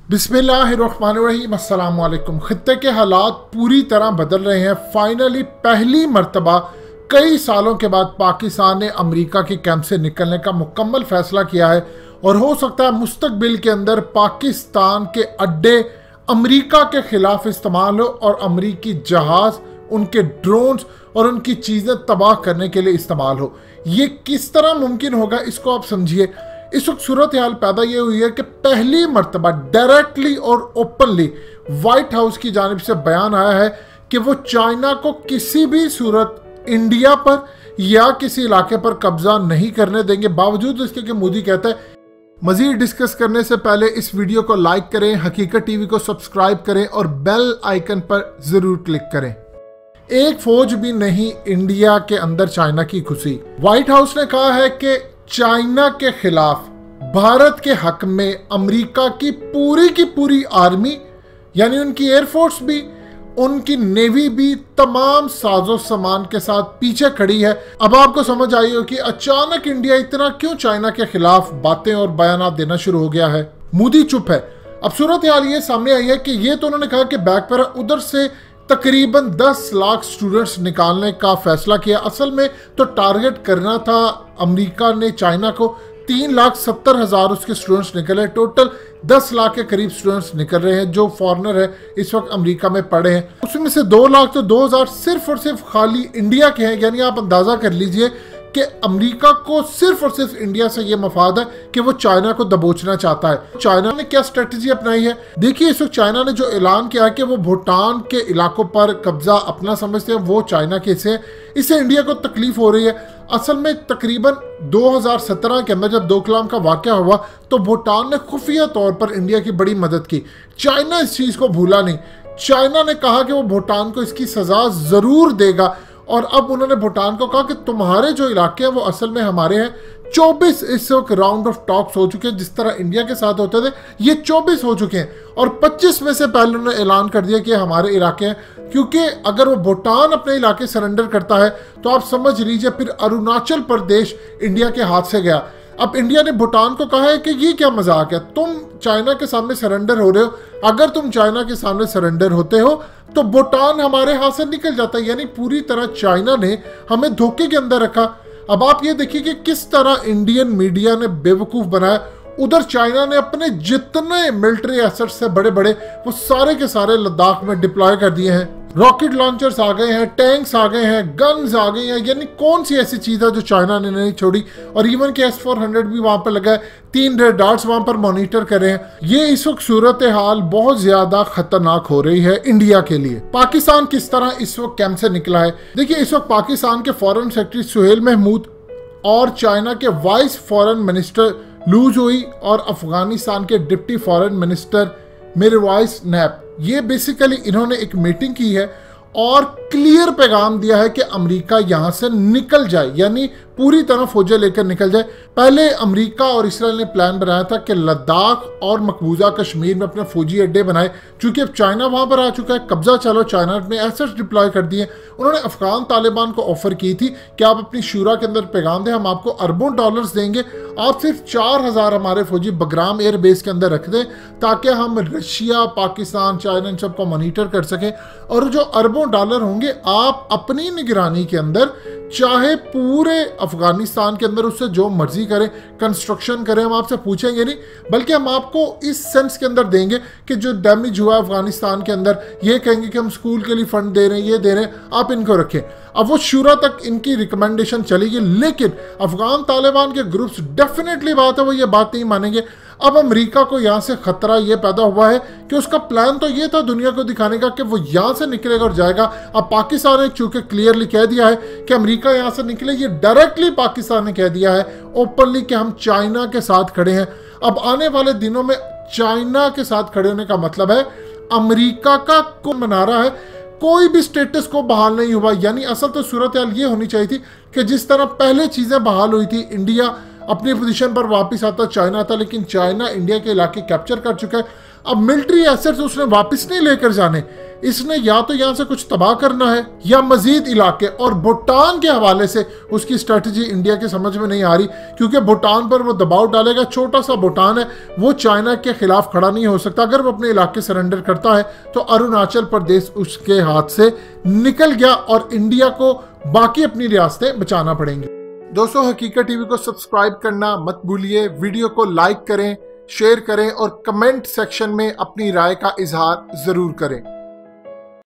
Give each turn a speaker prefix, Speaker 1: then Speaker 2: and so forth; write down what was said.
Speaker 1: बिस्मिल्लाहिर्रहमानिर्रहीम, अस्सलाम वालेकुम। खित्ते के हालात पूरी तरह बदल रहे हैं। फाइनली पहली मर्तबा कई सालों के बाद पाकिस्तान ने अमेरिका के कैंप से निकलने का मुकम्मल फैसला किया है और हो सकता है मुस्तकबिल के अंदर पाकिस्तान के अड्डे अमेरिका के खिलाफ इस्तेमाल हो और अमेरिकी जहाज, उनके ड्रोन्स और उनकी चीज़ें तबाह करने के लिए इस्तेमाल हो। ये किस तरह मुमकिन होगा, इसको आप समझिए। इस वक्त सूरत हाल पैदा ये हुई है कि पहली मर्तबा डायरेक्टली और ओपनली व्हाइट हाउस की जानिब से बयान आया है कि वो चाइना को किसी भी सूरत इंडिया पर या किसी इलाके पर कब्जा नहीं करने देंगे, बावजूद इसके कि मोदी कहता है। मजीद डिस्कस करने से पहले इस वीडियो को लाइक करें, हकीकत टीवी को सब्सक्राइब करें और बेल आइकन पर जरूर क्लिक करें। एक फौज भी नहीं इंडिया के अंदर चाइना की घुसी। व्हाइट हाउस ने कहा है कि चाइना के खिलाफ भारत के हक में अमेरिका की पूरी आर्मी, यानी उनकी एयरफोर्स भी, उनकी नेवी भी तमाम साजो सामान के साथ पीछे खड़ी है। अब आपको समझ आई हो कि अचानक इंडिया इतना क्यों चाइना के खिलाफ बातें और बयान देना शुरू हो गया है। मोदी चुप है। अब सूरत हाल ये सामने आई है कि ये तो उन्होंने कहा कि बैक पर उधर से तकरीबन 10 लाख स्टूडेंट्स निकालने का फैसला किया। असल में तो टारगेट करना था अमेरिका ने चाइना को। 3,70,000 उसके स्टूडेंट्स निकले। टोटल 10 लाख के करीब स्टूडेंट्स निकल रहे हैं जो फॉरेनर है, इस वक्त अमेरिका में पढ़े हैं। उसमें से 2 लाख तो 2,000 सिर्फ और सिर्फ खाली इंडिया के हैं। यानी आप अंदाजा कर लीजिए कि अमेरिका को सिर्फ और सिर्फ इंडिया से ये मफाद है कि वो चाइना को दबोचना चाहता है। चाइना ने क्या स्ट्रेटजी अपनाई है देखिए। इस वक्त चाइना ने जो ऐलान किया है कि वो भूटान के इलाकों पर कब्जा अपना समझते हैं, वो चाइना के हिस्से। इससे इंडिया को तकलीफ हो रही है। असल में तकरीबन 2017 के अंदर जब डोकलाम का वाकया हुआ तो भूटान ने खुफिया तौर पर इंडिया की बड़ी मदद की। चाइना इस चीज़ को भूला नहीं। चाइना ने कहा कि वो भूटान को इसकी सजा ज़रूर देगा और अब उन्होंने भूटान को कहा कि तुम्हारे जो इलाके हैं वो असल में हमारे हैं। 24 इस वक्त राउंड ऑफ टॉक्स हो चुके हैं। जिस तरह इंडिया के साथ होते थे ये 24 हो चुके हैं और 25 में से पहले उन्होंने ऐलान कर दिया कि हमारे इलाके हैं। क्योंकि अगर वो भूटान अपने इलाके सरेंडर करता है तो आप समझ लीजिए फिर अरुणाचल प्रदेश इंडिया के हाथ से गया। अब इंडिया ने भूटान को कहा है कि ये क्या मजाक है, तुम चाइना के सामने सरेंडर हो रहे हो। अगर तुम चाइना के सामने सरेंडर होते हो तो भूटान हमारे हाथ से निकल जाता है। यानी पूरी तरह चाइना ने हमें धोखे के अंदर रखा। अब आप ये देखिए कि किस तरह इंडियन मीडिया ने बेवकूफ़ बनाया। उधर चाइना ने अपने जितने मिलिट्री एसेट्स से बड़े बड़े वो सारे के सारे लद्दाख में डिप्लॉय कर दिए हैं। रॉकेट लॉन्चर्स आ गए हैं, टैंक्स आ गए हैं, गन्स आ गई हैं। यानी कौन सी ऐसी चीज़ है जो चाइना ने नहीं छोड़ी। और इवन के S-400 भी वहाँ पर लगा है। 3 रेडार्स वहाँ पर मॉनिटर कर रहे हैं। ये इस वक्त सूरत हाल बहुत ज़्यादा खतरनाक हो रही है इंडिया के लिए। पाकिस्तान किस तरह इस वक्त कैंप से निकला है देखिए। इस वक्त पाकिस्तान के फॉरेन सेक्रेटरी सुहेल महमूद और चाइना के वाइस फॉरेन मिनिस्टर लू जोई और अफगानिस्तान के डिप्टी फॉरेन मिनिस्टर मिरवाइस नैब, ये बेसिकली इन्होंने एक मीटिंग की है और क्लियर पैगाम दिया है कि अमेरिका यहाँ से निकल जाए, यानी पूरी तरह फौजें लेकर निकल जाए। पहले अमेरिका और इसराइल ने प्लान बनाया था कि लद्दाख और मकबूजा कश्मीर में अपने फौजी अड्डे बनाए। चूंकि अब चाइना वहाँ पर आ चुका है, कब्जा चलो, चाइना ने अपने एसेट्स डिप्लॉय कर दिए। उन्होंने अफगान तालिबान को ऑफर की थी कि आप अपनी शूरा के अंदर पैगाम दें, हम आपको अरबों डॉलर्स देंगे, आप सिर्फ 4,000 हमारे फौजी बगराम एयर बेस के अंदर रख दें ताकि हम रशिया, पाकिस्तान, चाइना इन सबको मॉनिटर कर सकें। और जो अरबों डॉलर होंगे आप अपनी निगरानी के अंदर चाहे पूरे अफगानिस्तान के अंदर उससे जो मर्जी करें, कंस्ट्रक्शन करें, हम आपसे पूछेंगे नहीं, बल्कि हम आपको इस सेंस के अंदर देंगे कि जो डैमेज हुआ अफगानिस्तान के अंदर, ये कहेंगे कि हम स्कूल के लिए फंड दे रहे हैं, ये दे रहे हैं, आप इनको रखें। अब वो शूरा तक इनकी रिकमेंडेशन चलेगी, लेकिन अफगान तालिबान के ग्रुप्स डेफिनेटली बात है वो ये बात नहीं मानेंगे। अब अमेरिका को यहाँ से खतरा ये पैदा हुआ है कि उसका प्लान तो ये था दुनिया को दिखाने का कि वो यहाँ से निकलेगा और जाएगा। अब पाकिस्तान ने चूंकि क्लियरली कह दिया है कि अमेरिका यहाँ से निकले, ये डायरेक्टली पाकिस्तान ने कह दिया है ओपनली कि हम चाइना के साथ खड़े हैं। अब आने वाले दिनों में चाइना के साथ खड़े होने का मतलब है अमेरिका का कौन बना रहा है, कोई भी स्टेटस को बहाल नहीं हुआ। यानी असल तो सूरत हाल ये होनी चाहिए थी कि जिस तरह पहले चीज़ें बहाल हुई थी, इंडिया अपनी पोजीशन पर वापस आता चाइना था, लेकिन चाइना इंडिया के इलाके कैप्चर कर चुका है। अब मिलिट्री एसेट्स उसने वापस नहीं लेकर जाने, इसने या तो यहां से कुछ तबाह करना है या मजीद इलाके। और भूटान के हवाले से उसकी स्ट्रेटजी इंडिया की समझ में नहीं आ रही, क्योंकि भूटान पर वो दबाव डालेगा। छोटा सा भूटान है, वो चाइना के खिलाफ खड़ा नहीं हो सकता। अगर वो अपने इलाके सरेंडर करता है तो अरुणाचल प्रदेश उसके हाथ से निकल गया और इंडिया को बाकी अपनी रियासतें बचाना पड़ेंगी। दोस्तों, हकीकत टीवी को सब्सक्राइब करना मत भूलिए, वीडियो को लाइक करें, शेयर करें और कमेंट सेक्शन में अपनी राय का इजहार जरूर करें।